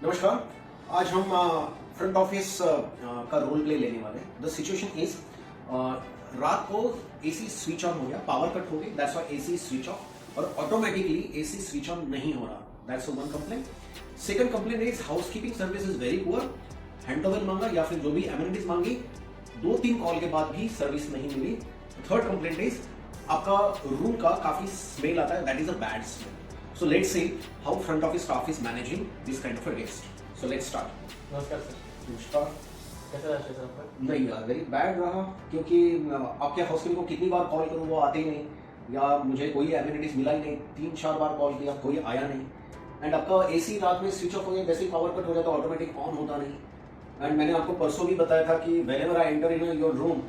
नमस्कार। आज हम फ्रंट ऑफिस का रोल प्ले लेने वाले हैं। द सिचुएशन इज रात को एसी स्विच ऑन हो गया, पावर कट हो गई, that's why AC switch off, और ऑटोमेटिकली एसी स्विच ऑन नहीं हो रहा। That's one complaint. Second complaint is housekeeping service is very poor. Handover मांगा या फिर जो भी एमिनिटीज मांगी, 2-3 कॉल के बाद भी सर्विस नहीं मिली। थर्ड कंप्लेंट इज आपका रूम का काफी स्मेल आता है, that is a bad smell. So let's see how front office staff is managing this kind of a guest. So let's start. नमस्कार सर। नमस्कार। कैसा रहा सर आपका? नहीं यार, वेरी बैड रहा, क्योंकि आपके हाउसकीपिंग को कितनी बार कॉल करूँ वो आते ही नहीं, या मुझे कोई एमिनिटीज मिला ही नहीं। 3-4 बार कॉल किया, कोई आया नहीं। एंड आपका एसी रात में स्विच ऑफ हो गया, जैसे ही पावर कट हो जाता है ऑटोमेटिक ऑन होता नहीं। एंड मैंने आपको परसों भी बताया था कि whenever I enter in your room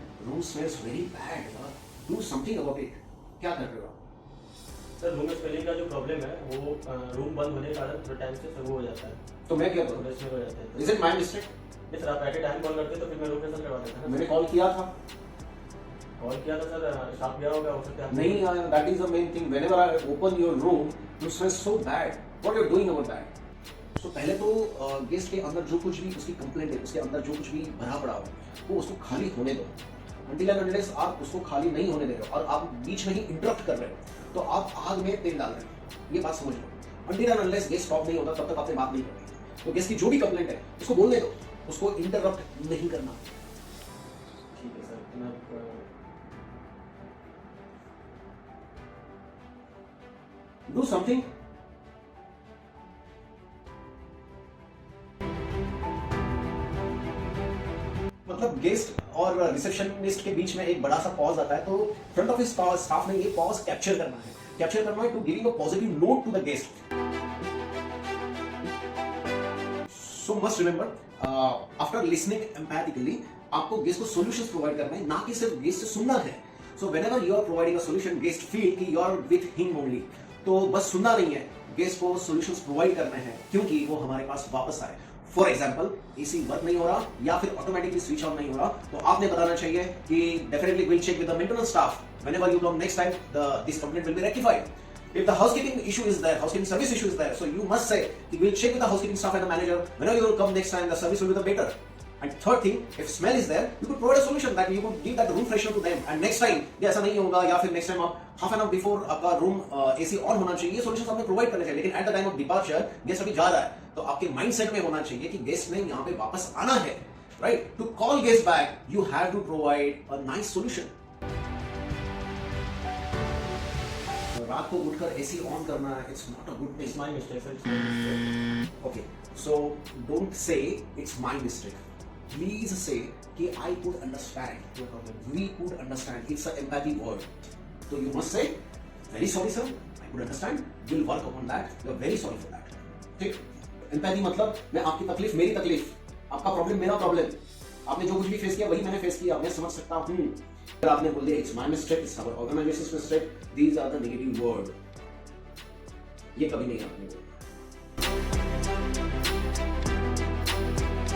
smells very bad. Do something about it. क्या कर रहे हो आप? सर रूम स्मेलिंग का जो प्रॉब्लम है वो रूम बंद होने के कारण थोड़ा टाइम से शुरू हो जाता है, तो मैं क्या करूँ? थोड़ा स्मेल हो जाता है। Is it my mistake? नहीं सर, आप एट ए टाइम कॉल करते तो फिर मैं रूम कैंसिल करवा देता ना। मैंने कॉल किया था। कॉल किया था सर, स्टाफ गया होगा, हो सकता है नहीं आया। That is the main thing. Whenever I open your room you smell so bad. What you are doing about that? तो पहले तो गेस्ट के अंदर जो कुछ भी उसकी कंप्लेंट है, उसके अंदर जो कुछ भी भरा पड़ा हो वो उसको खाली होने दो। Until and unless आप उसको खाली नहीं होने दे रहे हो और आप बीच में ही इंटरप्ट कर रहे हो तो आप आग में तेल डाल रहे हो। ये बात समझ लो। Until and unless guest stop नहीं होता तब तक आपसे बात नहीं करनी। तो गेस्ट की जो भी कंप्लेंट है उसको बोलने दो, उसको इंटरप्ट नहीं करना। ठीक है सर, तो मैं डू समथिंग। मतलब गेस्ट और रिसेप्शनिस्ट के बीच में एक बड़ा सा पॉज आता है, तो फ्रंट ऑफिस स्टाफ ने ये पॉज कैप्चर करना है। कैप्चर करना है to giving a positive note to the guest. So must remember, after listening empathetically आपको गेस्ट को सॉल्यूशंस प्रोवाइड करना है, ना कि सिर्फ गेस्ट से सुनना है। So whenever you are providing a solution, guest feel कि you are with him only. तो बस सुनना नहीं है, गेस्ट को सॉल्यूशंस प्रोवाइड करने हैं क्योंकि वो हमारे पास वापस आए। फॉर एग्जाम्पल, एसी वर्क नहीं हो रहा या फिर ऑटोमेटिकली स्विच ऑन नहीं हो रहा, तो आपने बताना चाहिए कि definitely will check with the maintenance staff. Whenever you come next time, this complaint will be rectified. If the housekeeping issue is there, housekeeping service issue is there, so you must say we'll check with the housekeeping staff and the manager. Whenever you come next time, the service will be the better. And third thing, if smell is there, you could provide a solution that you could give that room freshener to them. And next time ये ऐसा नहीं होगा, या फिर next time आप half an hour before आपका room AC on होना चाहिए, ये solutions आपने प्रोवाइड करने चाहिए। लेकिन at the time of departure, guest अभी जा रहा है, तो आपके माइंडसेट में होना चाहिए कि गेस्ट ने यहाँ पे वापस आना है, right? To call guest back, you have to provide a nice solution. रात को उठकर एसी ऑन करना, it's not a good thing. It's my mistake sir. Okay, so don't say it's my mistake. Please say कि I could understand, we could understand. It's a empathy word, तो you must say very sorry sir, I could understand, will work upon that, you are very sorry for that. ठीक, empathy मतलब मैं आपकी तकलीफ मेरी तकलीफ, आपका प्रॉब्लम मेरा प्रॉब्लम, आपने जो कुछ भी फेस किया वही मैंने फेस किया, मैं समझ सकता हूं। अगर आपने बोल दिया it's my mistake, it's our organisation's mistake, these are the negative word, ये कभी नहीं आपने बोला।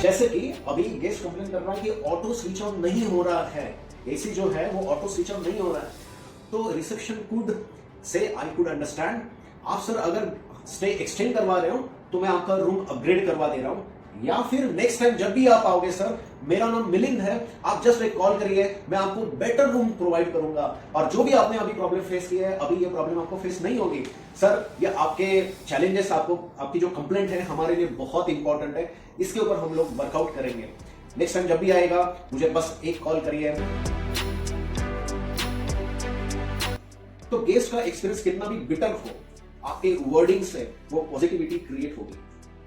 जैसे कि अभी गेस्ट कंप्लेन कर रहा है कि ऑटो स्विच ऑन नहीं हो रहा है, एसी जो है वो ऑटो स्विच ऑन नहीं हो रहा है, तो reception could say I could understand. आप सर अगर स्टे एक्सटेंड करवा रहे हो तो मैं आपका रूम अपग्रेड करवा दे रहा हूं, या फिर नेक्स्ट टाइम जब भी आप आओगे सर, मेरा नाम मिलिंद है, आप जस्ट एक कॉल करिए, मैं आपको बेटर रूम प्रोवाइड करूंगा, और जो भी आपने अभी प्रॉब्लम फेस की है अभी ये प्रॉब्लम आपको फेस नहीं होगी। सर ये आपके चैलेंजेस, आपको आपकी जो कंप्लेंट है हमारे लिए बहुत इंपॉर्टेंट है, इसके ऊपर हम लोग वर्कआउट करेंगे। नेक्स्ट टाइम जब भी आएगा मुझे बस एक कॉल करिए। तो गेस्ट का एक्सपीरियंस कितना भी बिटर हो, आपके वर्डिंग से वो पॉजिटिविटी क्रिएट होगी,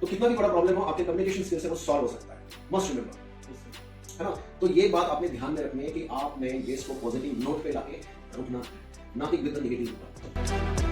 तो कितना भी बड़ा प्रॉब्लम हो आपके कम्युनिकेशन स्किल से वो सॉल्व हो सकता है। मस्ट रिमेंबर, है ना? तो ये बात आपने ध्यान में रखनी है कि आपने गेस्ट को पॉजिटिव नोट पे लाके रुकना, ना कि विद द नेगेटिव।